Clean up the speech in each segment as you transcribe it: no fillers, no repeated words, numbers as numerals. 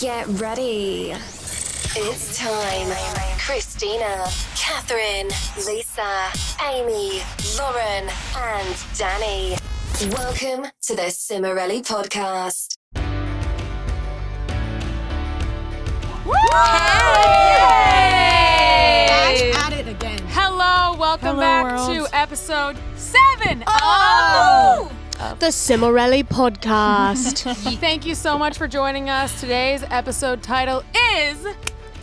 Get ready. It's time. Christina, Catherine, Lisa, Amy, Lauren, and Danny. Welcome to the Cimorelli Podcast. Woo! Hey! Back at it again. Hello, welcome back world. to episode 7 of the Cimorelli Podcast. Thank you so much for joining us. Today's episode title is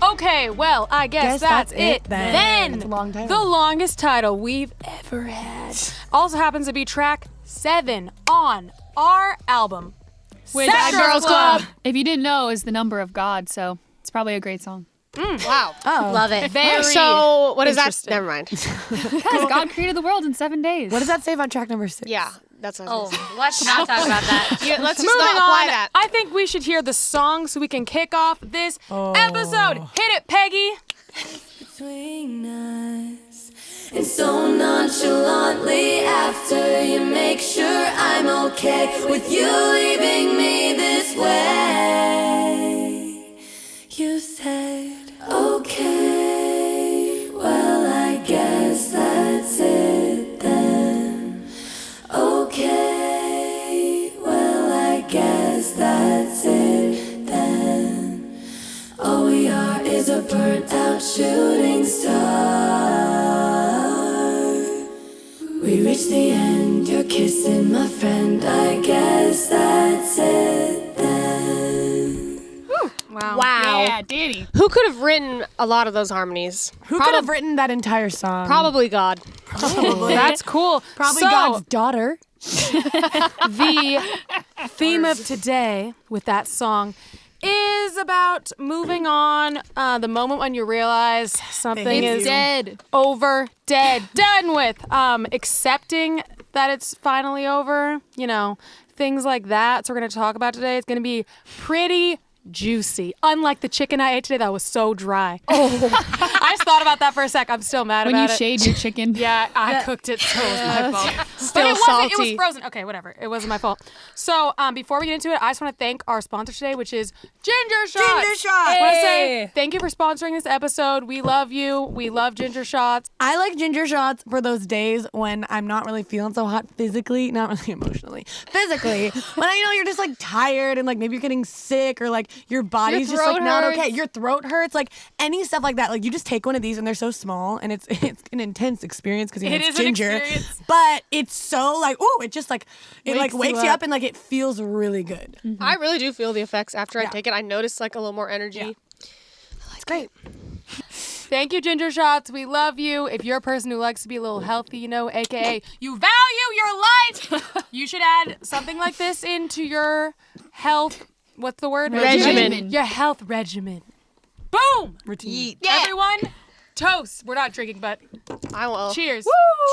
Okay, well, I guess that's it then. It's a long title. The longest title we've ever had. Also happens to be track 7 on our album, Which Sad Girls Club. If you didn't know, is the number of God, so it's probably a great song. Wow. Oh. Love it. Very So, what is that? interesting. Never mind. Because God created the world in 7 days. What does that say on track number 6? Yeah, that's what I was gonna say. Let's not talk about that. Yeah, let's just Moving not apply on, that. I think we should hear the song so we can kick off this episode. Hit it, Peggy. Between us, and so nonchalantly after you make sure I'm okay with you leaving me this way. You said, okay, well, I guess that's it then. Okay, well, I guess that's it then. All we are is a burnt out shooting star. We reach the end, you're kissing my friend. I guess that's it then. Wow. Yeah, Danny. Who could have written a lot of those harmonies? Who could have written that entire song? Probably God. Probably. That's cool. Probably So, God's daughter. The theme of today with that song is about moving on. The moment when you realize something It's is Dead. over, dead, done with. Accepting that it's finally over. You know, things like that. So we're going to talk about today. It's going to be pretty juicy. Unlike the chicken I ate today that was so dry. Oh. I just thought about that for a sec. I'm still mad When about you it. shade your chicken. Yeah, I cooked it, so it was my fault. Still But it wasn't, it was salty. frozen. Okay, whatever. It wasn't my fault. So, before we get into it, I just want to thank our sponsor today, which is Ginger Shots. Ginger Shots. I want to say thank you for sponsoring this episode. We love you. We love Ginger Shots. I like ginger shots for those days when I'm not really feeling so hot physically, not really emotionally. Physically, when I know you're just like tired and like maybe you're getting sick or like your body's just like throat not hurts. okay. Your throat hurts, like any stuff like that. Like you just take one of these and they're so small and it's an intense experience because It it's is an ginger. experience. But it's so like ooh, it just like it like Wakes you wakes you up up. and like it feels really good. I really do feel the effects after I Yeah. take it. I notice like a little more energy. It's great. Thank you, Ginger Shots. We love you. If you're a person who likes to be a little healthy, you know, aka you value your life, you should add something like this into your health. What's the word? Regimen. Your health regimen. Boom! Routine. Everyone, toast. We're not drinking, but I will. cheers.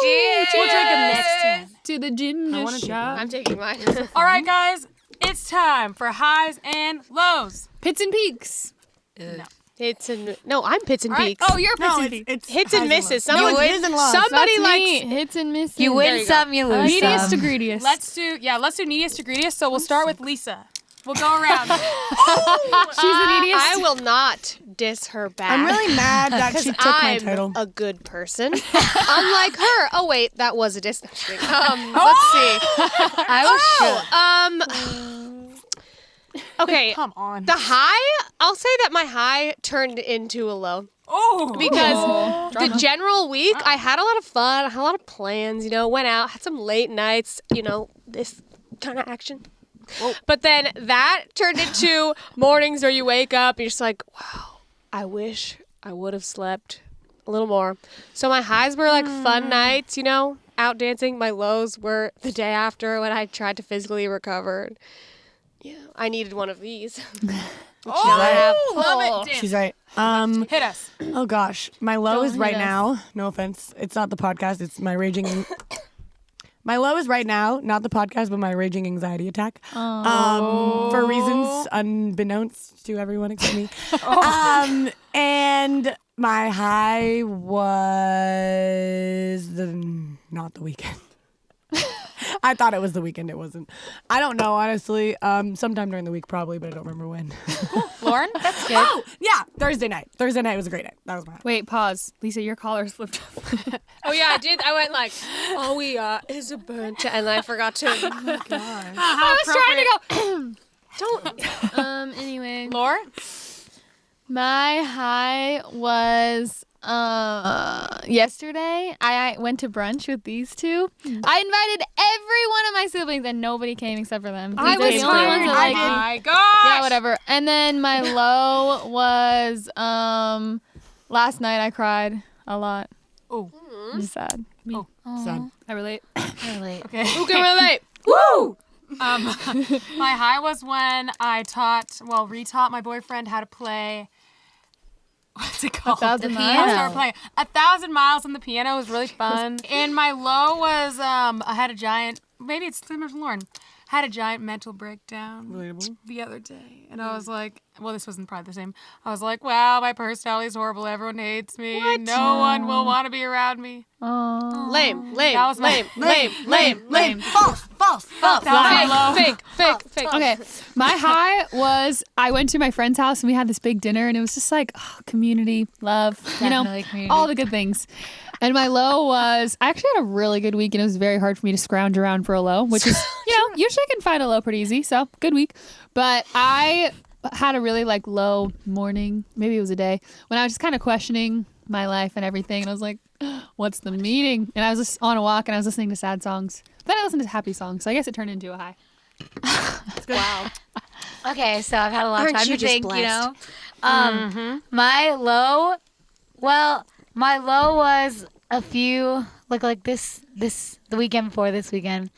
Cheers. We'll drink them next time. To the ginger shot. I'm taking mine. All right, guys. It's time for highs and lows. Pits and peaks. Hits and no, I'm Pits and Peaks. Oh, you're Pits No, and peaks. it's Hits highs and misses. lows. Someone, No, it's highs and lows. somebody That's likes. me. Hits and misses. You win some, you lose Neediest to some. greediest. Let's do neediest to greediest. So we'll start with Lisa. We'll go around. She's the neediest. I will not diss her back. I'm really mad that she took my I'm title. a good person. Unlike her. Oh wait, that was a diss. Let's see. I was Okay. Come on. The high, I'll say that my high turned into a low. Oh. Because the general week, I had a lot of fun. I had a lot of plans, you know, went out, had some late nights, you know, this kind of action. But then that turned into mornings where you wake up and you're just like, wow, I wish I would have slept a little more. So my highs were like fun nights, you know, out dancing. My lows were the day after when I tried to physically recover. Yeah, I needed one of these. Oh, love it. Dan. She's right. Hit us. Oh gosh, my low Don't is hit right us. now. No offense, it's not the podcast. It's my raging. My low is right now, not the podcast, but my raging anxiety attack. For reasons unbeknownst to everyone except me. And my high was not the weekend. I thought it was the weekend. It wasn't. I don't know, honestly. Sometime during the week, probably, but I don't remember when. Lauren? Lauren? That's good. Oh, yeah. Thursday night. Thursday night was a great night. That was my high. Wait, pause. Lisa, your collar slipped up. Oh yeah, I did. I went like, oh we is a bunch, and I forgot to. I was trying to go. Don't. Anyway, Laura? my high was yesterday. I went to brunch with these two. I invited every one of my siblings, and nobody came except for them. I These are was the only tired. ones that, I like, did. My gosh! yeah, whatever. And then my low was last night I cried a lot. Oh. I'm sad. Sad. I relate. Really? Okay. Who can relate? Woo! My high was when I retaught my boyfriend how to play. What's it called? 1,000 The miles? piano. I started playing 1,000 miles on the piano. It was really fun. And my low was I had a giant. Maybe it's similar to Lauren. Had a giant mental breakdown Relatable. the other day, and I was like, well, this wasn't probably the same. I was like, wow, my personality is horrible. Everyone hates me. No one will want to be around me. Lame. That was my- Lame. False. That was my low. Fake. Okay, my high was I went to my friend's house and we had this big dinner and it was just like community, love, Definitely community. all the good things. And my low was I actually had a really good week and it was very hard for me to scrounge around for a low, which is, usually I can find a low pretty easy. So good week. But I had a really low morning, maybe it was a day, when I was just kind of questioning my life and everything. And I was like, what's the meaning? And I was just on a walk and I was listening to sad songs. Then I listened to happy songs. So I guess it turned into a high. Wow. Okay, so I've had a lot Aren't of time you to just think, blessed? My low, my low was a few, the weekend before this weekend,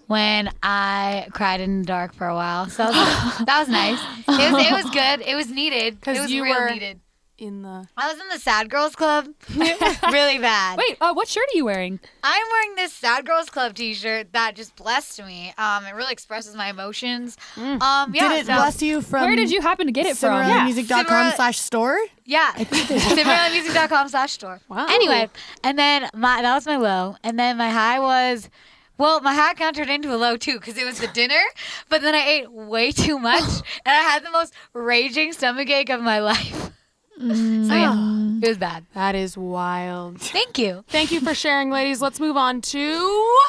when I cried in the dark for a while. So that was nice. It was good. It was needed. It was you real were needed. in the. I was in the Sad Girls Club. Really bad. Wait, what shirt are you wearing? I'm wearing this Sad Girls Club t-shirt that just blessed me. It really expresses my emotions. Did it bless you from Where did you happen to get it from? CimorelliMusic.com/store? Yeah. CimorelliMusic.com/store. Wow. Anyway, and then that was my low. And then my high was, my high kind of turned into a low too because it was the dinner. But then I ate way too much and I had the most raging stomachache of my life. So yeah, it was bad. That is wild. Thank you. Thank you for sharing, ladies. Let's move on to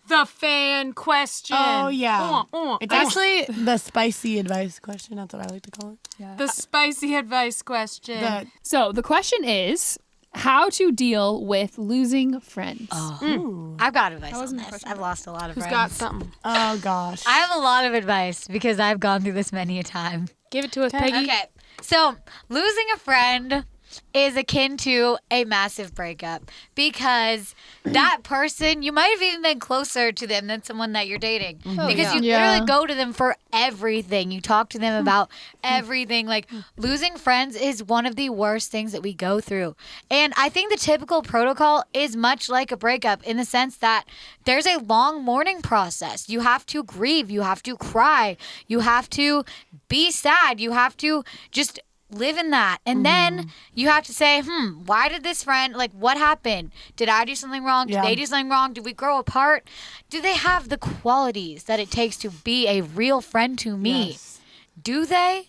the fan question. Oh, yeah. It's actually the spicy advice question. That's what I like to call it. the spicy advice question. So the question is how to deal with losing friends. I've got advice on this. I've lost a lot of Who's friends. got something? Oh, gosh. I have a lot of advice because I've gone through this many a time. Give it to us, Peggy. Okay, so losing a friend is akin to a massive breakup because that person, you might have even been closer to them than someone that you're dating because you literally go to them for everything. You talk to them about everything. Like losing friends is one of the worst things that we go through. And I think the typical protocol is much like a breakup in the sense that there's a long mourning process. You have to grieve. You have to cry. You have to be sad. You have to just live in that. And then you have to say, why did this friend, what happened? Did I do something wrong? Did they do something wrong? Did we grow apart? Do they have the qualities that it takes to be a real friend to me? Yes. Do they?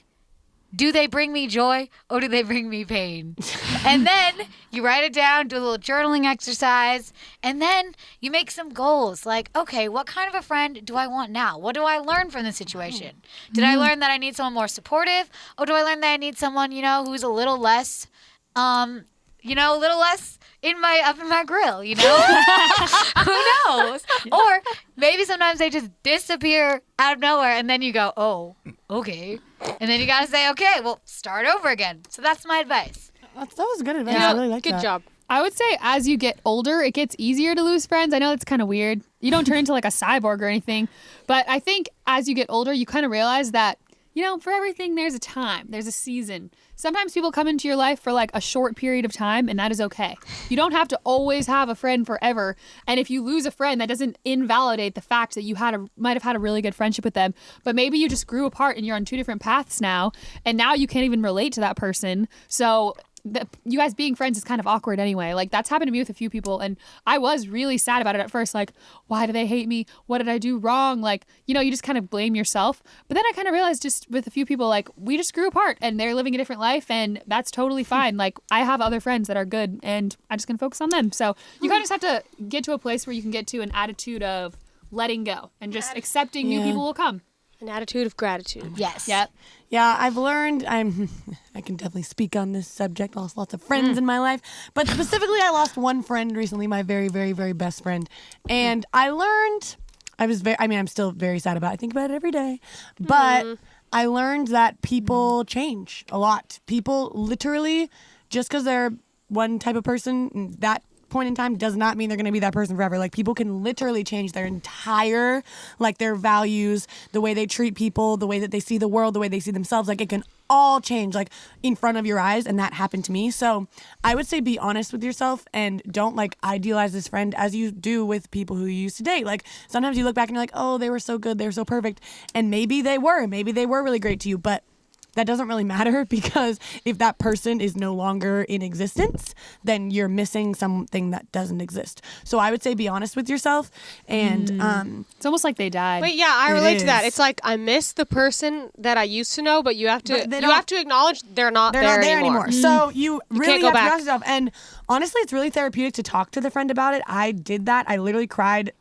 Do they bring me joy or do they bring me pain? And then you write it down, do a little journaling exercise, and then you make some goals. Like, okay, what kind of a friend do I want now? What do I learn from this situation? Did I learn that I need someone more supportive? Or do I learn that I need someone, who's a little less, a little less in my grill, Who knows? Or maybe sometimes they just disappear out of nowhere and then you go, oh, okay. And then you got to say, okay, well, start over again. So that's my advice. That was good advice. I really like Good that. job. I would say as you get older, it gets easier to lose friends. I know that's kind of weird. You don't turn into a cyborg or anything. But I think as you get older, you kind of realize that, for everything, there's a time. There's a season. Sometimes people come into your life for a short period of time, and that is okay. You don't have to always have a friend forever. And if you lose a friend, that doesn't invalidate the fact that you might have had a really good friendship with them. But maybe you just grew apart and you're on two different paths now, and now you can't even relate to that person. So you guys being friends is kind of awkward anyway. Like that's happened to me with a few people, and I was really sad about it at first. Like, why do they hate me? What did I do wrong? Like, you just kind of blame yourself. But then I kind of realized just with a few people, like we just grew apart and they're living a different life, and that's totally fine. Like I have other friends that are good, and I'm just gonna focus on them. So you kind of just have to get to a place where you can get to an attitude of letting go and just accepting new people will come. An attitude of gratitude. Yes. Yep. Yeah, I've learned. I can definitely speak on this subject. I lost lots of friends in my life, but specifically, I lost one friend recently, my very, very, very best friend, and I learned. I'm still very sad about it. I think about it every day, but I learned that people change a lot. People literally, just because they're one type of person, that point in time does not mean they're going to be that person forever. Like people can literally change their entire, like their values, the way they treat people, the way that they see the world, the way they see themselves. Like it can all change like in front of your eyes, and that happened to me. So I would say be honest with yourself and don't like idealize this friend as you do with people who you used to date. Like sometimes you look back and you're like, oh, they were so good, they were so perfect, and maybe they were really great to you, but that doesn't really matter, because if that person is no longer in existence, then you're missing something that doesn't exist. So I would say be honest with yourself, and It's almost like they died. Wait, yeah, I relate to that. is. It's like I miss the person that I used to know, but you have to But they you have to acknowledge they're not there anymore. So you really go have to back. be honest with yourself. And honestly, it's really therapeutic to talk to the friend about it. I did that. I literally cried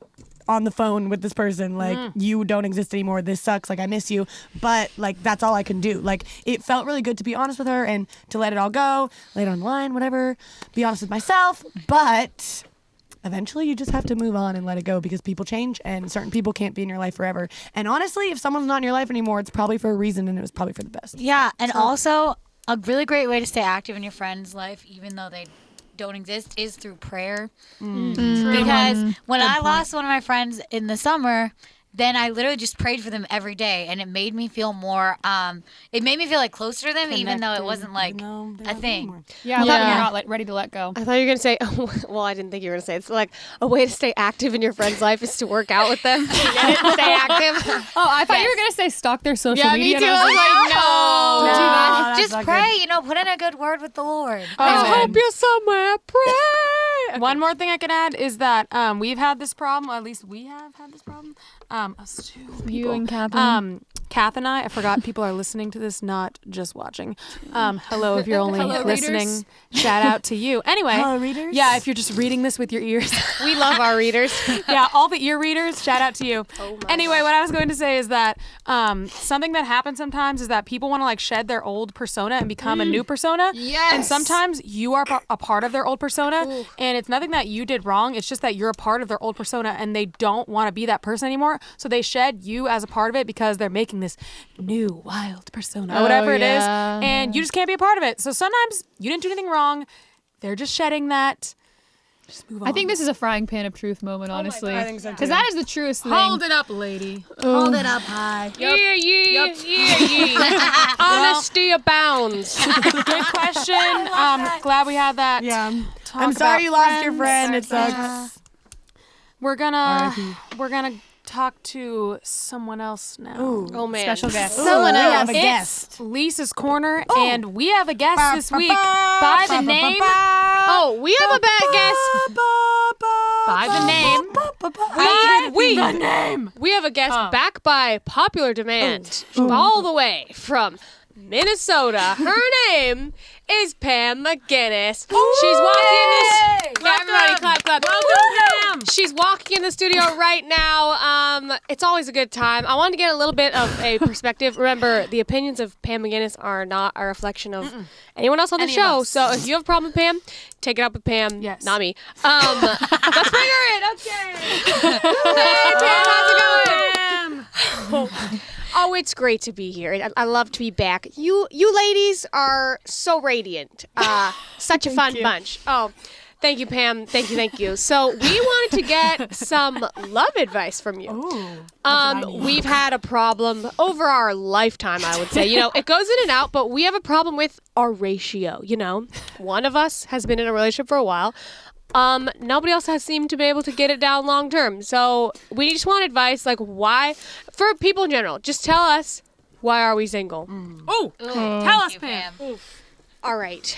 on the phone with this person, like, you don't exist anymore, this sucks, like I miss you, but like that's all I can do. Like it felt really good to be honest with her and to let it all go, lay it on the line, whatever, be honest with myself, but eventually you just have to move on and let it go, because people change and certain people can't be in your life forever. And honestly, if someone's not in your life anymore, it's probably for a reason, and it was probably for the best. Yeah, and also a really great way to stay active in your friend's life, even though they don't exist, is through prayer. Because when I lost one of my friends in the summer, then I literally just prayed for them every day, and it made me feel more, it made me feel like closer to them, even though it wasn't like a thing. Yeah, I thought you're not ready to let go. I thought you were going to say, well, I didn't think you were going to say it's like a way to stay active in your friend's life is to work out with them. Stay active. Oh, I thought you were going to say stalk their social media. Me too. and I was like, no. Don't do that. Just not pray, put in a good word with the Lord. I hope you're somewhere. Pray. One more thing I could add is that we've had this problem, or at least we have had this problem. Us two people. You and Catherine. Kath and I forgot people are listening to this, not just watching. Hello, if you're only Hello, listening. readers. Shout out to you. Anyway. Hello, readers. Yeah, if you're just reading this with your ears. We love our readers. Yeah, all the ear readers, shout out to you. Anyway, what I was going to say is that something that happens sometimes is that people want to like shed their old persona and become a new persona. Yes. And sometimes you are a part of their old persona, and it's nothing that you did wrong. It's just that you're a part of their old persona, and they don't want to be that person anymore. So they shed you as a part of it because they're making this new wild persona, whatever it is, and you just can't be a part of it. So sometimes you didn't do anything wrong. They're just shedding that. Just move on. I think this is a frying pan of truth moment, honestly. I think so, too. Because that is the truest thing. Hold it up, lady. Hold it up high. Honesty abounds. Good question. Glad we had that. Yeah. talk I'm sorry about you lost your friends. friend. It sucks. We're gonna talk to someone else now. Oh man. Special guest. Someone else. We have a It's guest. Lisa's Corner, and we have a guest this week by the name. Oh, we have a bad guest. By the name. We have a guest back by popular demand, all the way from Minnesota. Her name is Pam McGinnis. She's walking in this. Yeah, everybody, clap. Welcome, Pam. She's walking in the studio right now. It's always a good time. I wanted to get a little bit of a perspective. Remember, the opinions of Pam McGinnis are not a reflection of anyone else on the show. So if you have a problem with Pam, take it up with Pam. Yes. Not me. Let's bring her in. Okay. Hey, Pam, how's it going? Oh, it's great to be here. I love to be back. You ladies are so radiant. Such a fun bunch. Oh, thank you, Pam. Thank you. So we wanted to get some love advice from you. We've had a problem over our lifetime, I would say. It goes in and out, but we have a problem with our ratio. One of us has been in a relationship for a while. Nobody else has seemed to be able to get it down long term. So we just want advice, like why, for people in general, just tell us, why are we single? Tell us, Pam. All right.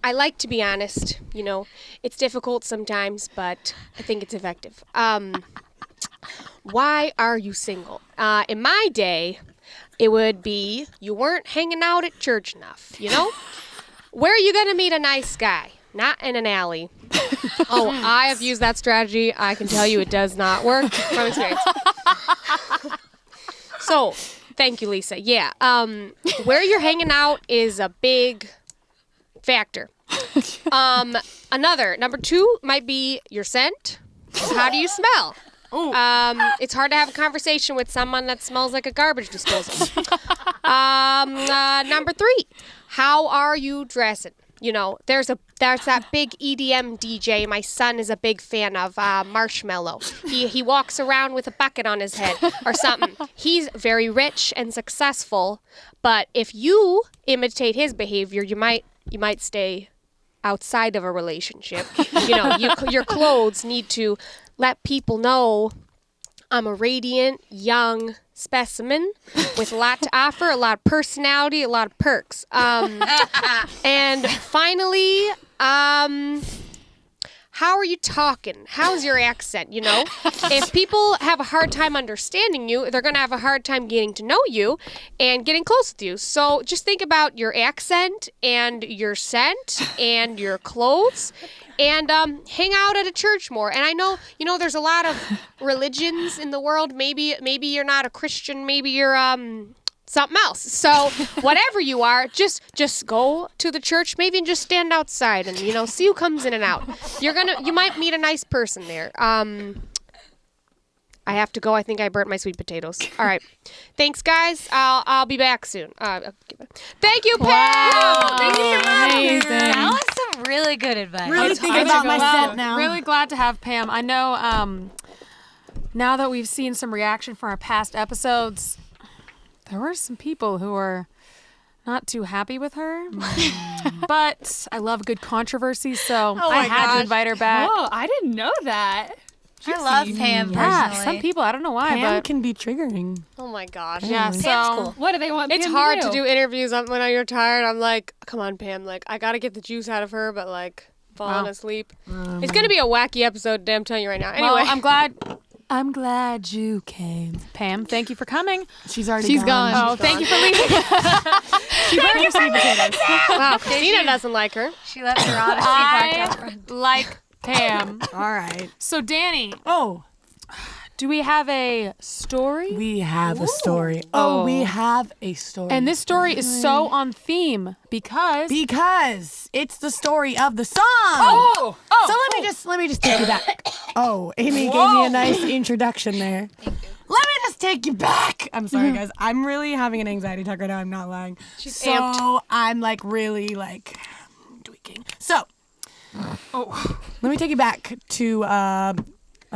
I like to be honest. You know, it's difficult sometimes, but I think it's effective. Why are you single? In my day, it would be you weren't hanging out at church enough, you know? Where are you going to meet a nice guy? Not in an alley. Oh, I have used that strategy. I can tell you it does not work from experience. So, thank you, Lisa. Yeah, where you're hanging out is a big factor. Number 2 might be your scent. How do you smell? It's hard to have a conversation with someone that smells like a garbage disposal. Number 3, how are you dressing? You know, there's that big EDM DJ my son is a big fan of, Marshmello. He walks around with a bucket on his head or something. He's very rich and successful, but if you imitate his behavior, you might stay outside of a relationship. You know, your clothes need to let people know I'm a radiant, young specimen with a lot to offer, a lot of personality, a lot of perks. And finally, how are you talking? How's your accent, you know? If people have a hard time understanding you, they're going to have a hard time getting to know you and getting close with you. So just think about your accent and your scent and your clothes and hang out at a church more. And I know, you know, there's a lot of religions in the world. Maybe you're not a Christian. Maybe you're something else. So whatever you are, just go to the church, maybe, and just stand outside and, you know, see who comes in and out. You might meet a nice person there. I have to go. I think I burnt my sweet potatoes. All right. Thanks, guys. I'll be back soon. Thank you, Pam. Wow. Thank you for Amazing. That was some really good advice. Really thinking about my set now. Really glad to have Pam. I know now that we've seen some reaction from our past episodes, there were some people who were not too happy with her. But I love good controversy, so I had to invite her back. Oh, I didn't know that. I love Pam personally. Yeah, some people, I don't know why, Pam but can be triggering. Oh, my gosh. yeah, Pam's so cool. What do they want It's Pam hard to to do interviews when you're tired. I'm like, come on, Pam. Like, I got to get the juice out of her, but, like, falling asleep. It's going to be a wacky episode, I'm telling you right now. Anyway. well, I'm glad you came. Pam, thank you for coming. She's already She's gone. gone. Oh, thank you for leaving. She burned her sweet potatoes. Wow, Christina doesn't like her. She left her honesty podcast I friend. like Pam. All right. So, Danny, Oh, do we have a story? we have a story. Oh, we have a story. And this story is so on theme because it's the story of the song. Oh, So let me just take you back. Oh, Amy gave me a nice introduction there. Let me just take you back. I'm sorry, guys. I'm really having an anxiety attack right now. I'm not lying. She's so amped. I'm like really like tweaking. So, let me take you back to a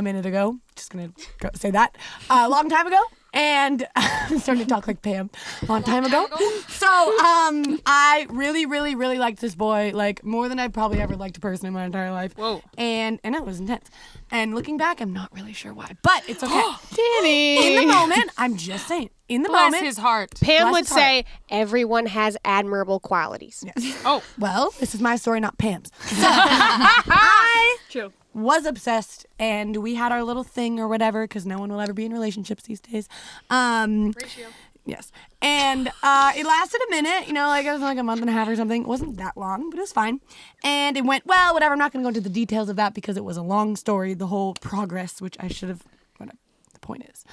minute ago. Just gonna say that. A long time ago. And I'm starting to talk like Pam. A long time ago. So, I really, really, really liked this boy, like more than I've probably ever liked a person in my entire life. Whoa. And it was intense. And looking back, I'm not really sure why, but it's okay. Danny. In the moment, I'm just saying. In the bless moment, his heart. Pam Bless would his heart. say everyone has admirable qualities. Yes. Oh, Well, this is my story, not Pam's. So, I true. was obsessed, and we had our little thing or whatever, because no one will ever be in relationships these days. Ratio. Yes. And it lasted a minute, you know, like it was like a month and a half or something. It wasn't that long, but it was fine. And it went, well, whatever. I'm not going to go into the details of that because it was a long story, the whole progress, which I should have, whatever. The point is,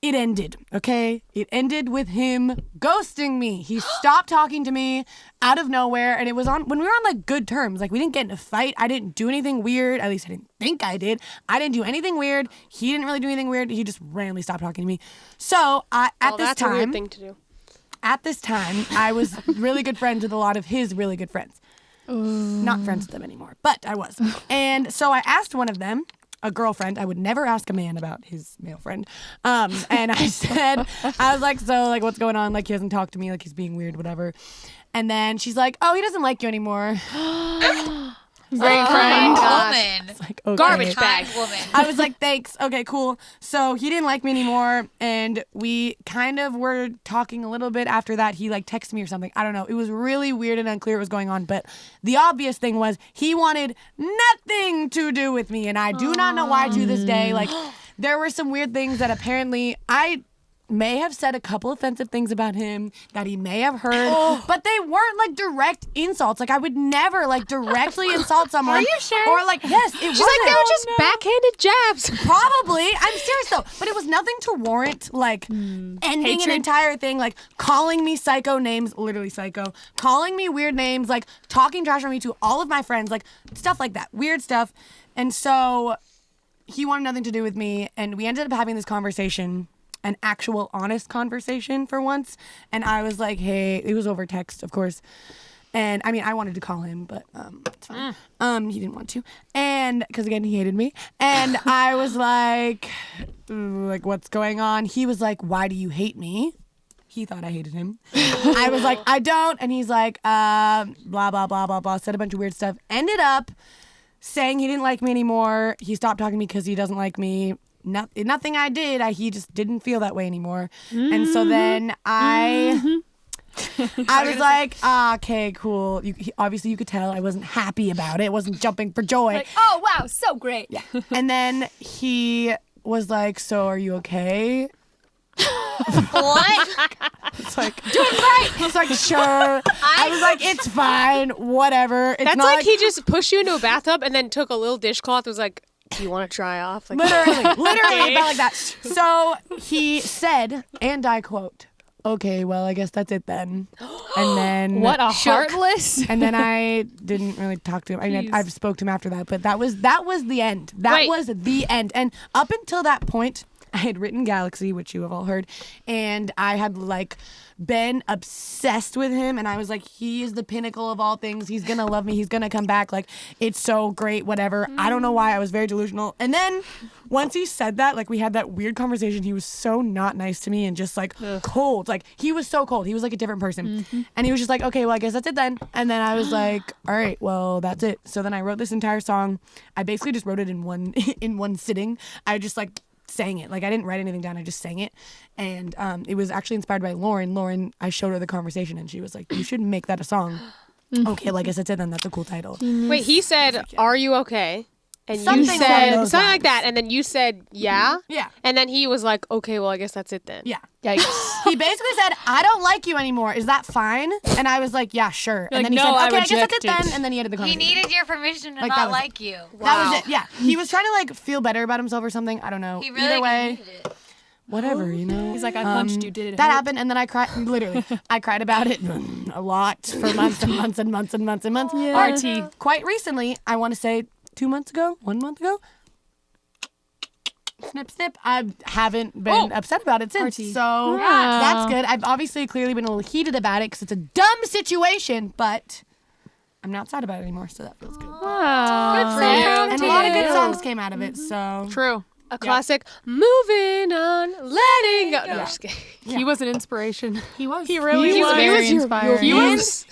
it ended, okay? It ended with him ghosting me. He stopped talking to me out of nowhere, and it was when we were on, like, good terms. Like, we didn't get in a fight. I didn't do anything weird. At least I didn't think I did. I didn't do anything weird. He didn't really do anything weird. He just randomly stopped talking to me. So, That's a weird thing to do. at this time, I was really good friends with a lot of his really good friends. Not friends with them anymore, but I was. And so I asked one of them, a girlfriend. I would never ask a man about his male friend. And I said, I was like, so, like, what's going on? Like, he hasn't talked to me. Like, he's being weird, whatever. And then she's like, oh, he doesn't like you anymore. Great friend. Woman. Like, okay. Garbage bag. Kind woman. I was like, thanks. Okay, cool. So he didn't like me anymore. And we kind of were talking a little bit after that. He like texted me or something. I don't know. It was really weird and unclear what was going on. But the obvious thing was he wanted nothing to do with me. And I do not know why to this day. Like, there were some weird things that apparently I may have said a couple offensive things about him that he may have heard, but they weren't like direct insults. Like I would never like directly insult someone. Are you sure? Or like, yes, it was. She's like, they were just backhanded jabs. Probably. I'm serious though. But it was nothing to warrant like ending an entire thing, like calling me psycho names, literally psycho, calling me weird names, like talking trash on me to all of my friends, like stuff like that. Weird stuff. And so he wanted nothing to do with me, and we ended up having this conversation, an actual honest conversation for once. And I was like, hey, it was over text, of course. And I mean, I wanted to call him, but it's fine. He didn't want to. And because again, he hated me. And I was like, what's going on? He was like, why do you hate me? He thought I hated him. I was like, I don't. And he's like, blah, blah, blah, blah, blah. Said a bunch of weird stuff. Ended up saying he didn't like me anymore. He stopped talking to me because he doesn't like me. Nothing I did, he just didn't feel that way anymore. And so then I was like, okay, cool. Obviously, you could tell I wasn't happy about it. I wasn't jumping for joy. Like, oh, wow, so great. Yeah. And then he was like, so are you okay? What? It's like, doing great. I was like, sure. I was like, it's fine, whatever. It's That's not like he just pushed you into a bathtub and then took a little dishcloth and was like, do you want to dry off? Like, literally, it felt like that. So he said, and I quote, okay, well, I guess that's it then. And then What a heartless. And then I didn't really talk to him. I mean, I've spoke to him after that, but that was the end. That was the end. And up until that point, I had written Galaxy, which you have all heard, and I had like been obsessed with him, and I was like, he is the pinnacle of all things. He's gonna love me. He's gonna come back. Like, it's so great, whatever. I don't know why. I was very delusional. And then once he said that, like we had that weird conversation, he was so not nice to me and just like cold. Like he was so cold. He was like a different person. And he was just like, okay, well, I guess that's it then. And then I was like, all right, well, that's it. So then I wrote this entire song. I basically just wrote it in one sitting. I just like sang it. Like I didn't write anything down. I just sang it. And it was actually inspired by Lauren, I showed her the conversation and she was like, you should make that a song. Okay, well, I guess that's it then. That's a cool title. wait, he said, are you okay? And Something you along said those something like lines. that. And then you said, yeah? Yeah. And then he was like, okay, well, I guess that's it then. Yeah. Yikes. He basically said, I don't like you anymore. Is that fine? And I was like, yeah, sure. You're And like, then he "No, said, I okay, I guess that's it reject then. it." And then he ended the He conversation. needed your permission to Like, that not was it. like you. That was it. Yeah. He was trying to like feel better about himself or something. I don't know. He really Either way, needed it. whatever, you know. He's like, I punched you. Did it That hurt? happened, and then I cried. Literally, I cried about it a lot for months and months and months and months and months. RT. Quite recently, I want to say 1 month ago, snip, snip. I haven't been upset about it since. RT. So that's good. I've obviously clearly been a little heated about it because it's a dumb situation, but I'm not sad about it anymore, so that feels good. Good for you. And a lot of good songs came out of it, so. True. A classic, moving on, letting go. No, I'm just kidding. He was an inspiration. He was. He really He was was. very inspiring.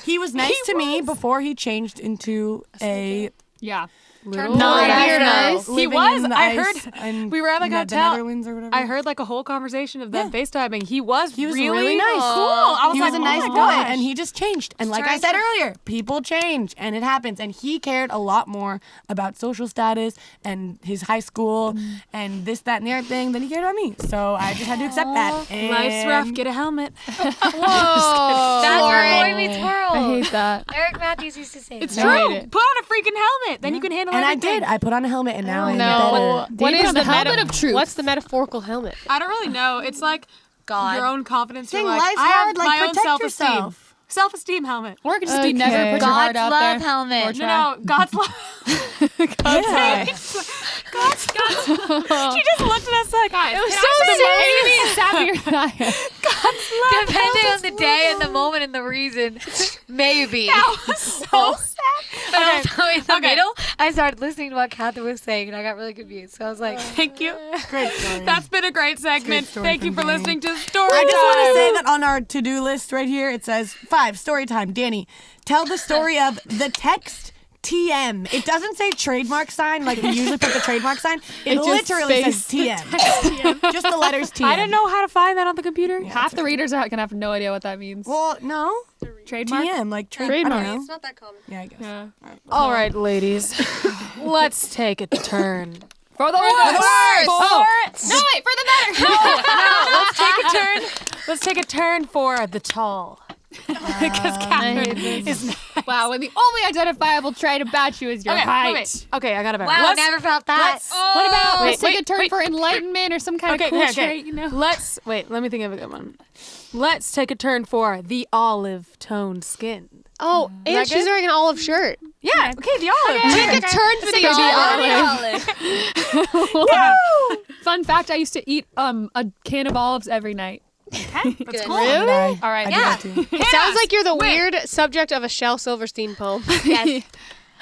He was nice to me before he changed into a Yeah. little Not guy weirdo. living He was. in the I ice heard. and We were at like a the hotel. Netherlands or whatever. I heard like a whole conversation of them FaceTiming. He was really nice. cool. I was He like, was a nice oh boy, my gosh. and he just changed. And like I said earlier, people change, and it happens. And he cared a lot more about social status and his high school and this, that, and the other thing than he cared about me. So I just had to accept that. And Life's rough. Get a helmet. That's where Boy Meets World. I hate that. Eric Matthews used to say It's that. true. hate it. Put on a freaking helmet. Then you can handle And I everything. did. I put on a helmet, and now I'm No. better. What David is on the the helmet of truth. What's the metaphorical helmet? I don't really know. It's like God. your own confidence. Saying You're like, life's I have hard, like, my own protect self-esteem. yourself. Self-esteem helmet. Or it could just be never Okay. put your heart God's out there. love helmet. Or No, try. no, God's love. Yeah. God's. She just looked at us like, guys, It was can so I say Amy is sappier than I am. Depending on the day and the moment and the reason, maybe. That was so sad. But also in the middle, I started listening to what Catherine was saying, and I got really confused. So I was like, Thank you. Great story. That's been a great segment. story Thank you from for Danny. listening to Story I just want to Time. say that on our to-do list right here, it says 5, story time. Danny, tell the story of the text TM. It doesn't say trademark sign like we usually put the trademark sign. It just literally says says TM. Just the letters TM. I didn't know how to find that on the computer. Half the readers are gonna have no idea what that means. Well, no. Trademark. TM, like Trademark. I don't know. It's not that common. Yeah, I guess. Yeah. All right, ladies. Let's take a turn. For the worst. For No, wait, for the better. let's take a turn. Let's take a turn for the tall. Because Catherine is Wow, when the only identifiable trait about you is your height. wait. Okay, I got a better. Wow, never felt that. What about Wait, let's take a wait, turn wait. for enlightenment or some kind of cool trait, you know? Let me think of a good one. Let's take a turn for the olive toned skin. Oh, and she's wearing an olive shirt. Yeah, okay, the olive. Take a turn for the olive. Fun fact, I used to eat a can of olives every night. That's cool. Really? All right. Yeah. It sounds like you're the weird subject of a Shel Silverstein poem. Yes.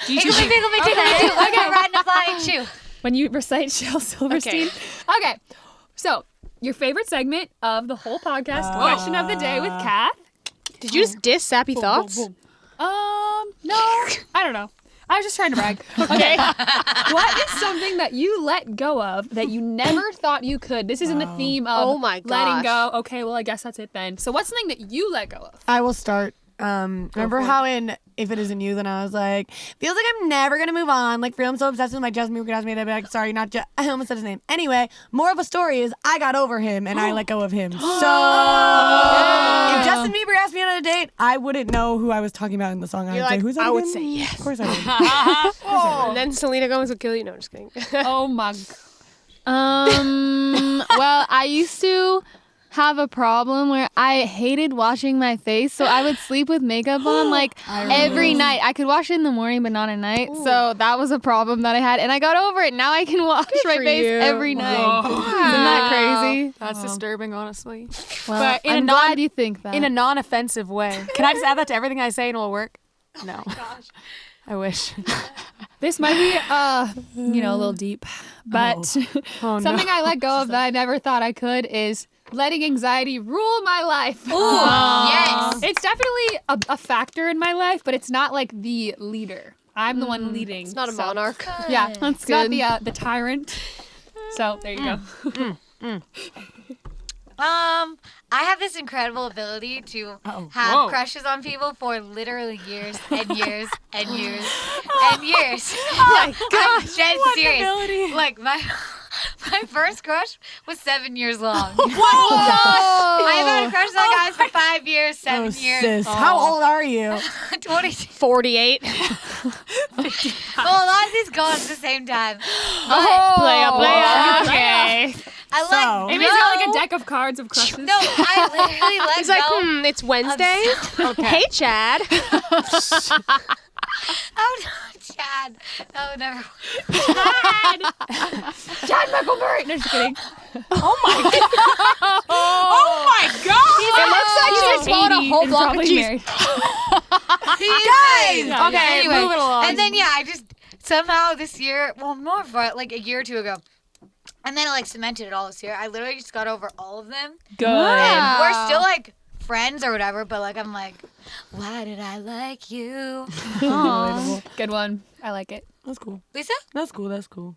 Tickle me, tickle me, tickle me, too. Like a rat in a flying shoe. When you recite Shel Silverstein. Okay. So, your favorite segment of the whole podcast, question of the day with Kath. Did you just diss Sappy Thoughts? No, I don't know. I was just trying to brag. Okay. What is something that you let go of that you never thought you could? This is in the theme of Oh my letting gosh. go. Okay, well, I guess that's it then. So what's something that you let go of? I will start. Remember how in If It Isn't You, then I was like, feels like I'm never gonna move on. Like, for real, I'm so obsessed with my Justin Bieber classmate. I'd be like, sorry, not just. I almost said his name. Anyway, more of a story is I got over him and I let go of him. So if Justin Bieber asked me on a date, I wouldn't know who I was talking about in the song. I would say, who's that? I would again? say yes. Of course I would. And then Selena Gomez would kill you. No, I'm just kidding. Oh my. Well, I used to have a problem where I hated washing my face, so I would sleep with makeup on like every night. I could wash it in the morning, but not at night. So that was a problem that I had, and I got over it. Now I can wash my for face you. every night. Isn't that crazy? That's disturbing, honestly. Well, But in I'm a glad you think that. In a non-offensive way. Can I just add that to everything I say and it'll work? No. I wish. This might be, a little deep, but something I let go of that I never thought I could is letting anxiety rule my life. Yes. It's definitely a factor in my life, but it's not like the leader. I'm the one leading. It's not a monarch. Yeah, That's it's not good. the tyrant. So there you go. I have this incredible ability to have crushes on people for literally years and years and years and years. Oh my gosh. I'm dead serious. Like my first crush was 7 years long. Whoa! I've had crushes on guys for 5 years, 7 years. Sis, how old are you? 22. 48. Well, a lot of these go at the same time. Play up. Okay. I like. Maybe he's got like a deck of cards of crushes. No, I literally let He's like, go. it's Wednesday. Hey, Chad. Oh no, Chad. Oh, never. Chad Michaelberry. No, just kidding. Oh my god! It looks like she just swallowed a whole block of cheese. Guys. Okay, Anyway, moving along. and then I just somehow this year, well, more for like a year or two ago, and then I like cemented it all this year. I literally just got over all of them. Good. And we're still like friends or whatever, but like I'm like, why did I like you? Good one. I like it. That's cool. Lisa? That's cool. That's cool.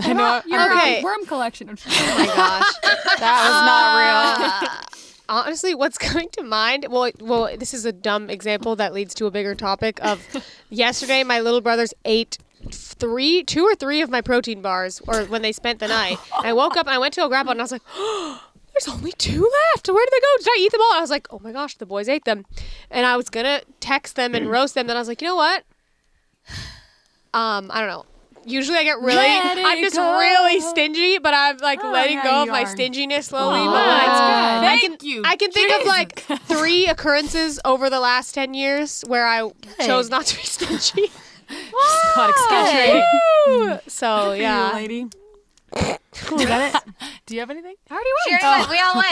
I know. Your Okay. worm collection. Oh my gosh. That was not real. Honestly, what's coming to mind? Well, this is a dumb example that leads to a bigger topic of yesterday. My little brothers ate 2 or 3 of my protein bars, or when they spent the night. And I woke up and I went to go grab one, and I was like, oh, there's only 2 left. Where did they go? Did I eat them all? I was like, oh my gosh, the boys ate them. And I was gonna text them and roast them. Then I was like, you know what? I don't know. Usually I get I'm just really stingy, but I'm like letting go of my stinginess slowly. But like, I can think of like 3 occurrences over the last 10 years where I chose not to be stingy. So yeah. lady. Cool, got it? Do you have anything? I already She went. already went. We all went.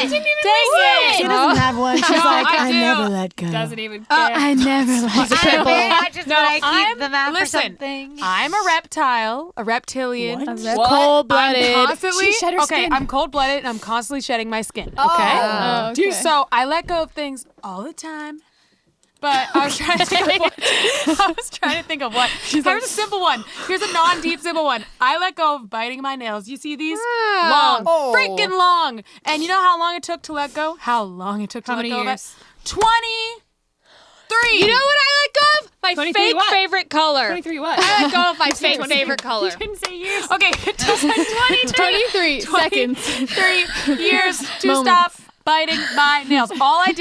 She doesn't have one. She's like, I never let go. Doesn't even care. I never let go. I'm very conscious that I keep I'm- the map for listen, something. I'm a reptile, a reptilian, What? cold-blooded. I'm constantly, She shed her skin. I'm cold-blooded and I'm constantly shedding my skin. Okay. Oh, okay. So I let go of things all the time. But I was trying to think of what. Here's a simple one. Here's a non-deep simple one. I let go of biting my nails. You see these? Long. Freaking long. And you know how long it took to let go? How long it took to let go of it? 23. You know what I let go of? My 23 fake what? favorite color. 23 what? I let go of my fake favorite color. You didn't say years. Okay, it took 23 seconds. 3 years to stop biting my nails. All I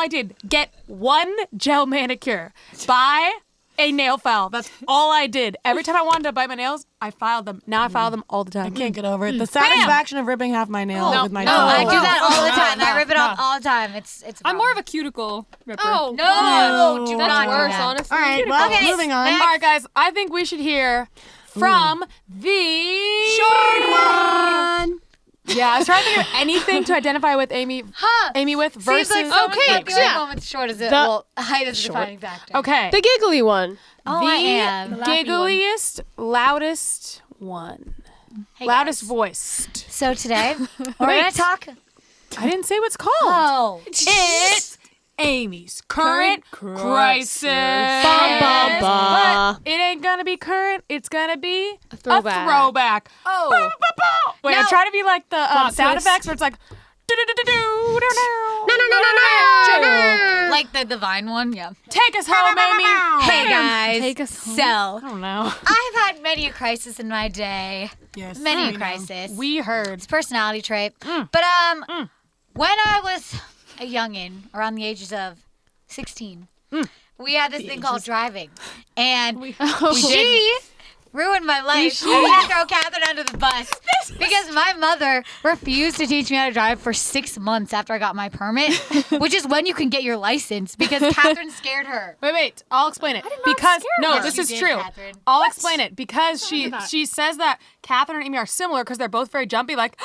did, get one gel manicure. Buy a nail file. That's all I did. Every time I wanted to bite my nails, I filed them. Now I file them all the time. I can't get over it. The satisfaction of ripping half my nail with my No, tongue. I do that all the time. I rip it off all the time. It's. I'm more of a cuticle ripper. Oh, No, do that's not do worse, that. honestly. All right, well, moving on. All right, guys. I think we should hear from the short one. Yeah, I was trying to think of anything to identify with Amy. Amy with versus. Seems like Okay, the only moment's short is it. Well, height is a defining factor. Okay. The giggly one. Oh, I am. Giggliest, loudest one. Hey, Loudest guys. voiced. So today we're gonna talk. I didn't say what's called. Oh, It's Amy's current crisis. Ba. But it ain't gonna be current. It's gonna be a throwback. throwback. Oh. Wait, I'm trying to be like the sound twist. effects where it's like. like the Vine one, yeah. Take us home, Amy. Hey guys. Take us home. So I don't know. I've had many a crisis in my day. Yes. Many I a know. crisis. We heard. It's a personality trait. But when I was a youngin, around the ages of 16, we had this thing called driving, and she ruined my life. I'm gonna throw Catherine under the bus because my mother refused to teach me how to drive for 6 months after I got my permit, which is when you can get your license because Catherine scared her. Wait. I'll explain it. Because no, her. this You is did, true. Catherine. I'll explain it because she says that Catherine and Amy are similar because they're both very jumpy. Like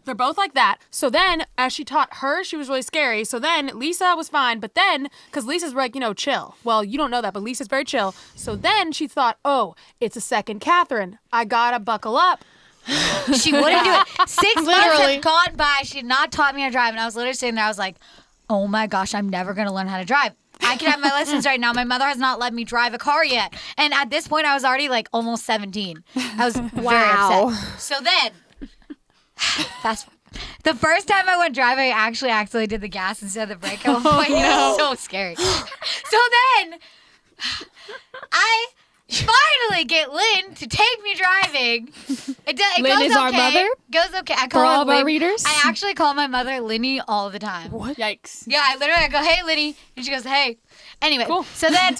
they're both like that. So then, as she taught her, she was really scary. So then Lisa was fine, but then because Lisa's like chill. Well, you don't know that, but Lisa's very chill. So then she thought, oh, it's a second Catherine. I gotta buckle up. She wouldn't do it. 6 months had gone by. She had not taught me how to drive. And I was literally sitting there. I was like, oh my gosh, I'm never going to learn how to drive. I can have my license right now. My mother has not let me drive a car yet. And at this point, I was already like almost 17. I was very upset. So then, the first time I went driving, I actually accidentally did the gas instead of the brake at one point. It was so scary. So then, I finally get Lynn to take me driving. It Lynn goes is our okay. mother? Goes okay. I For call all her of our Lynn. readers? I actually call my mother Linny all the time. What? Yikes. Yeah, I go, hey, Linny. And she goes, hey. Anyway, so then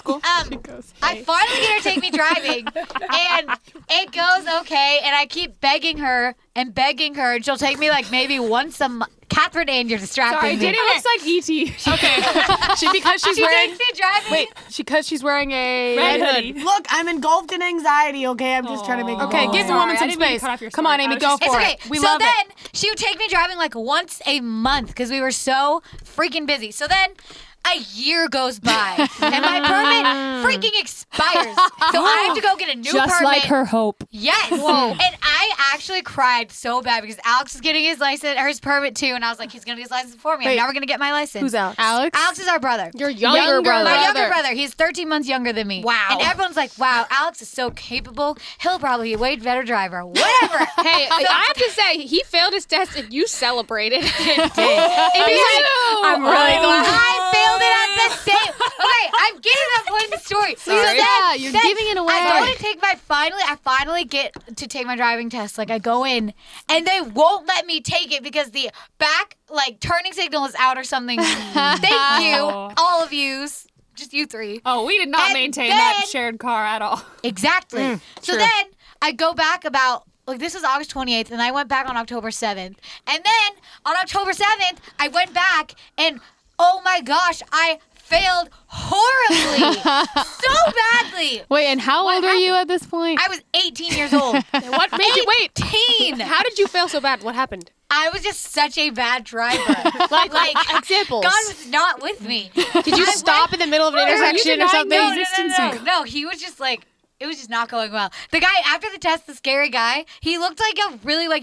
I finally get her to take me driving, and it goes okay, and I keep begging her, and she'll take me like maybe once a month. Catherine, and you're distracting Sorry, me. Diddy looks like E.T. Okay. Because she's She wearing. takes me driving. Because she's wearing a Red hoodie. hoodie. Look, I'm engulfed in anxiety, okay? I'm just trying to make it Okay, go give the away. woman I some didn't mean to space. cut off your Come story. on, Amy, I was go just- It's for okay. it. We so love then it. she would take me driving like once a month because we were so freaking busy. So then a year goes by and my permit freaking expires. So I have to go get a new Just permit. like her hope. Yes. And I actually cried so bad because Alex is getting his license or his permit too, and I was like, he's gonna get his license for me. I'm never gonna get my license. Who's Alex? Alex is our brother. Your younger brother. My younger brother. He's 13 months younger than me. Wow. And everyone's like, wow, Alex is so capable. He'll probably be a way better driver. Whatever. Hey, I have to say, he failed his test and you celebrated. I'm really glad. I failed it at the same. Okay, I'm getting to that point in the story. So then, Yeah, you're giving it away. I go to take I finally get to take my driving test. Like I go in and they won't let me take it because the back turning signal is out or something. Thank you, all of yous. Just you three. Oh, we did not And maintain then- that shared car at all. Exactly. So then I go back about this was August 28th, and I went back on October 7th. And then on October 7th, I went back, and oh my gosh, I failed horribly, so badly. Wait, and how old are you at this point? I was 18 years old. What made you wait? 18. How did you fail so bad? What happened? I was just such a bad driver. Like examples. God was not with me. Did you stop in the middle of an intersection or something? No, he was just like, It was just not going well. The guy after the test, the scary guy, he looked like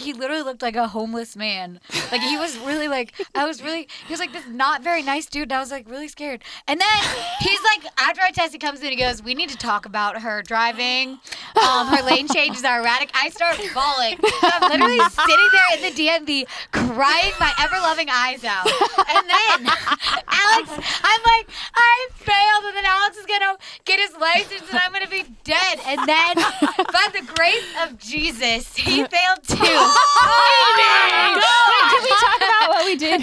he literally looked like a homeless man. Like he was really like, he was like this not very nice dude. And I was like really scared. And then he's like, after I test, he comes in, he goes, we need to talk about her driving. Her lane changes are erratic. I start bawling. I'm literally sitting there in the DMV crying my ever-loving eyes out. And then Alex, I'm like, I failed. And then Alex is going to get his license and I'm going to be dead. And then, by the grace of Jesus, he failed too. Wait, can we talk about what we did?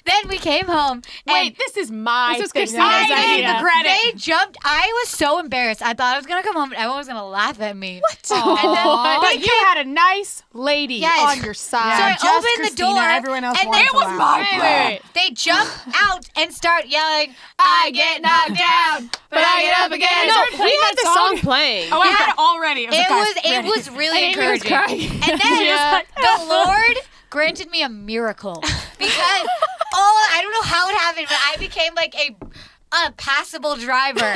Then we came home. Wait, this is my This was thing. Christina's idea. They jumped. I was so embarrassed. I thought I was going to come home and everyone was going to laugh at me. What? And then But you had a nice lady Yes. on your So side. I just opened the Christina, door. everyone else and wanted then to laugh. Wait. They jump out and start yelling, I get knocked down, but I get up again. No, we had the song playing. Oh, I had it already. It was really encouraging. And then the Lord granted me a miracle because I don't know how it happened, but I became like a passable driver.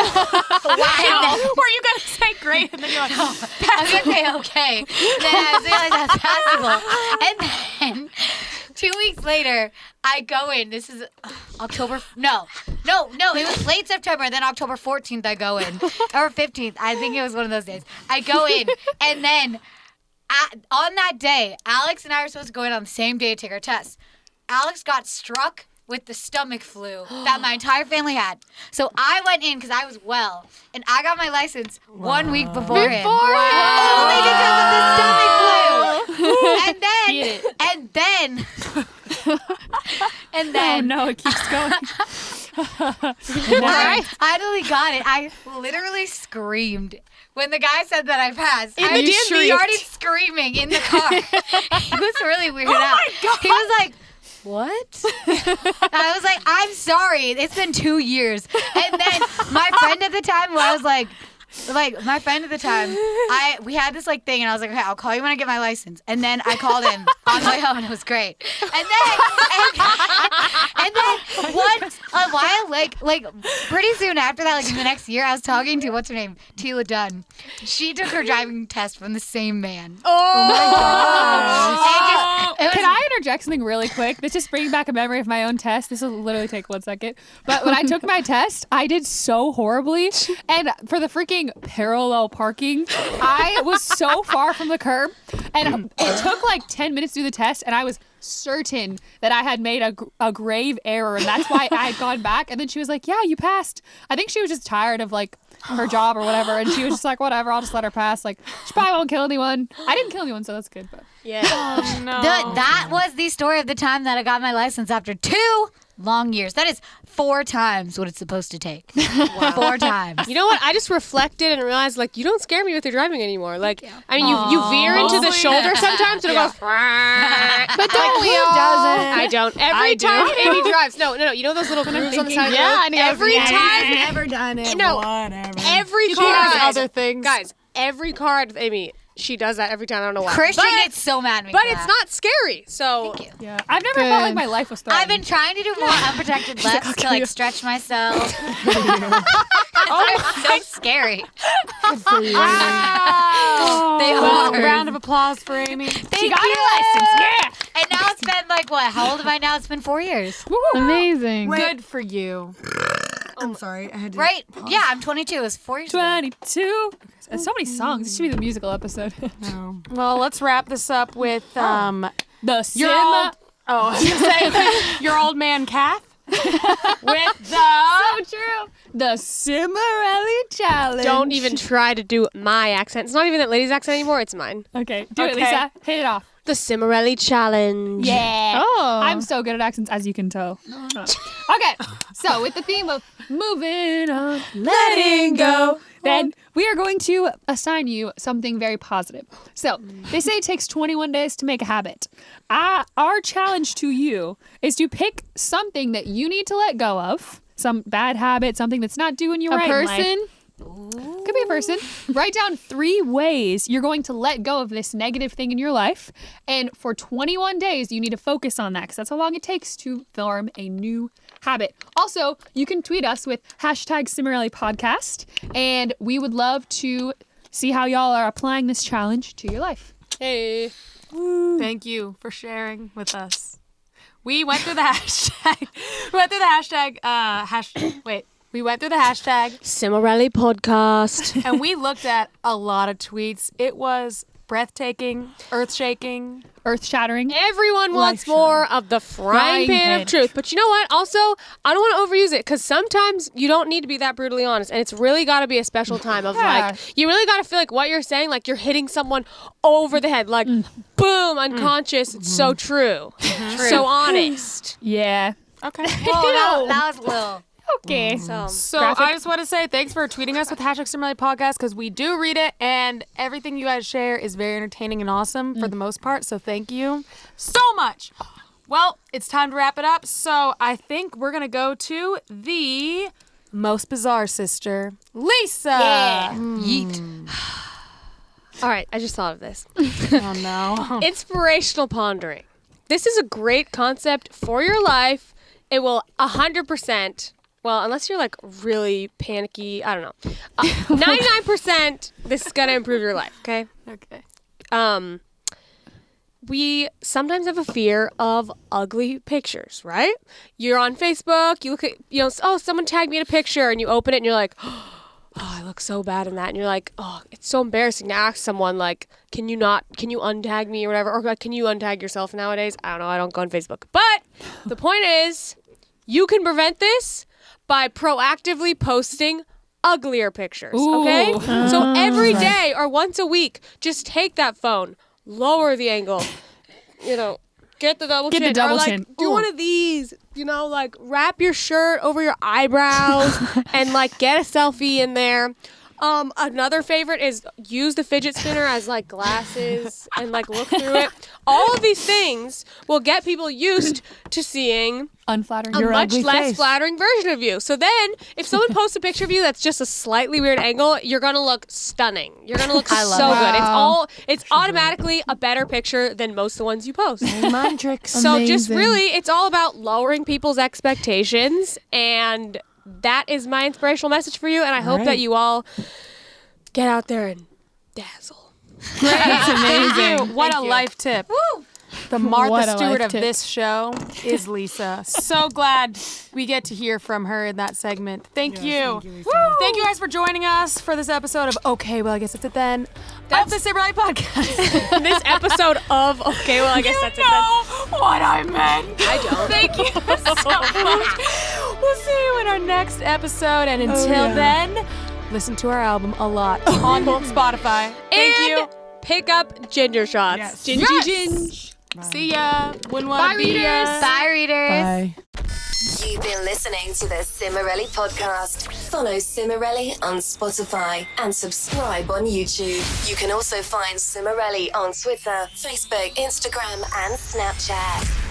Wow. Were you going to say great? And then you're like, I was going to say okay. Then I realized that's passable. And then 2 weeks later, I go in. This is October. No. It was late September. Then October 14th, I go in. Or 15th. I think it was one of those days. I go in. And then on that day, Alex and I were supposed to go in on the same day to take our tests. Alex got struck with the stomach flu that my entire family had. So I went in because I was well. And I got my license 1 week before him. Only because of the stomach flu. And then, Oh no, it keeps going. I finally got it. I literally screamed. When the guy said that I passed, I started screaming in the car. He was really weirded out. My God. He was like, what? I was like, I'm sorry. It's been 2 years. And then my friend at the time, we had this like thing, and I was like, okay, I'll call you when I get my license. And then I called him on the way home, and it was great. And then a while, like pretty soon after that, like in the next year, I was talking to what's her name, Tila Dunn. She took her driving test from the same man. Oh my gosh. Can I interject something really quick? This just brings back a memory of my own test. This will literally take 1 second. But when I took my test, I did so horribly. And for the freaking parallel parking, I was so far from the curb. And it took like 10 minutes to do the test. And I was certain that I had made a grave error. And that's why I had gone back. And then she was like, yeah, you passed. I think she was just tired of like her job or whatever. And she was just like, whatever, I'll just let her pass. Like, she probably won't kill anyone. I didn't kill anyone, so that's good. But Yeah. oh, no. That was the story of the time that I got my license after 2 long years. That is 4 times what it's supposed to take. Wow. 4 times. You know what? I just reflected and realized, like, you don't scare me with your driving anymore. Like, I mean, you veer into the shoulder sometimes and it goes. But don't we all? I don't. Every time Amy drives. No. You know those little grooves on the side of the road? Every time. Never done it. No. Whatever. Every She car. has other things. Guys, every car with Amy, she does that every time. I don't know why. Christian But- gets so mad at me. But for it's that. not scary. So Thank you. yeah, I've never felt like my life was threatened. I've been trying to do more unprotected lefts to like stretch myself. It's so scary. They Well, are. round of applause for Amy. She got her license, yeah. And now it's been like what? How old am I now? It's been 4 years. Amazing. Good for you. I'm sorry. I had to. Right? Yeah, I'm 22. It was 4 years ago. 22. And so many songs. This should be the musical episode. No. Well, let's wrap this up with The your old. Oh, I was gonna say your old man Kath with the. So true. The Cimorelli Challenge. don't even try to do my accent. It's not even that lady's accent anymore. It's mine. Okay, do it, Okay. Lisa. Hit it off. The Cimorelli Challenge. Yeah. Oh. I'm so good at accents, as you can tell. Okay, so with the theme of moving on, letting go, then we are going to assign you something very positive. So they say it takes 21 days to make a habit. Our challenge to you is to pick something that you need to let go of, some bad habit, something that's not doing you a right in life. person. Could be a person. Write down 3 ways you're going to let go of this negative thing in your life. And for 21 days, you need to focus on that because that's how long it takes to form a new habit. Also, you can tweet us with #Cimorelli Podcast, and we would love to see how y'all are applying this challenge to your life. Hey. Thank you for sharing with us. We went through the hashtag. We went through the hashtag Cimorelli Podcast. and we looked at a lot of tweets. It was breathtaking, earth-shaking. Earth-shattering. Everyone wants more of the frying pan of truth. But you know what? Also, I don't want to overuse it because sometimes you don't need to be that brutally honest. And it's really got to be a special time of like, you really got to feel like what you're saying, like you're hitting someone over the head. Like, boom, unconscious. It's so true. So honest. Yeah. Okay. Well, that was a little. Okay. So I just want to say thanks for tweeting us with #Cimorelli Podcast because we do read it and everything you guys share is very entertaining and awesome for the most part. So thank you so much. Well, it's time to wrap it up. So I think we're going to go to the most bizarre sister, Lisa. Yeah. Yeet. All right, I just thought of this. Oh, no. Inspirational pondering. This is a great concept for your life. It will 100%, well, unless you're like really panicky, I don't know. 99%, this is going to improve your life, okay? Okay. We sometimes have a fear of ugly pictures, right? You're on Facebook, you look at, oh, someone tagged me in a picture, and you open it and you're like, oh, I look so bad in that. And you're like, oh, it's so embarrassing to ask someone, like, can you untag me or whatever? Or like, can you untag yourself nowadays? I don't know, I don't go on Facebook. But the point is, you can prevent this by proactively posting uglier pictures, okay? So every day or once a week, just take that phone, lower the angle, get the double chin. Or like, do one of these, like wrap your shirt over your eyebrows and like get a selfie in there. Another favorite is use the fidget spinner as like glasses and like look through it. All of these things will get people used to seeing unflattering, a much less flattering version of you. So then, if someone posts a picture of you that's just a slightly weird angle, you're gonna look stunning. You're gonna look so good. It's automatically a better picture than most of the ones you post. Mind tricks. So just really, it's all about lowering people's expectations, and that is my inspirational message for you. And I hope that you all get out there and dazzle. That's amazing. What a life tip. Woo! The Martha Stewart of this show is Lisa. So glad we get to hear from her in that segment. Thank you. Thank you guys for joining us for this episode of Okay, well, I guess that's it then. That's the Cimorelli Podcast. This episode of Okay, well, I guess that's it then. You know what I meant. I don't. Thank you so much. We'll see you in our next episode. And until then, listen to our album a lot on Spotify. Thank you. Pick up ginger shots. Yes. Gingy. See ya. Wouldn't want to be ya. Bye, readers. Bye. You've been listening to the Cimorelli Podcast. Follow Cimorelli on Spotify and subscribe on YouTube. You can also find Cimorelli on Twitter, Facebook, Instagram, and Snapchat.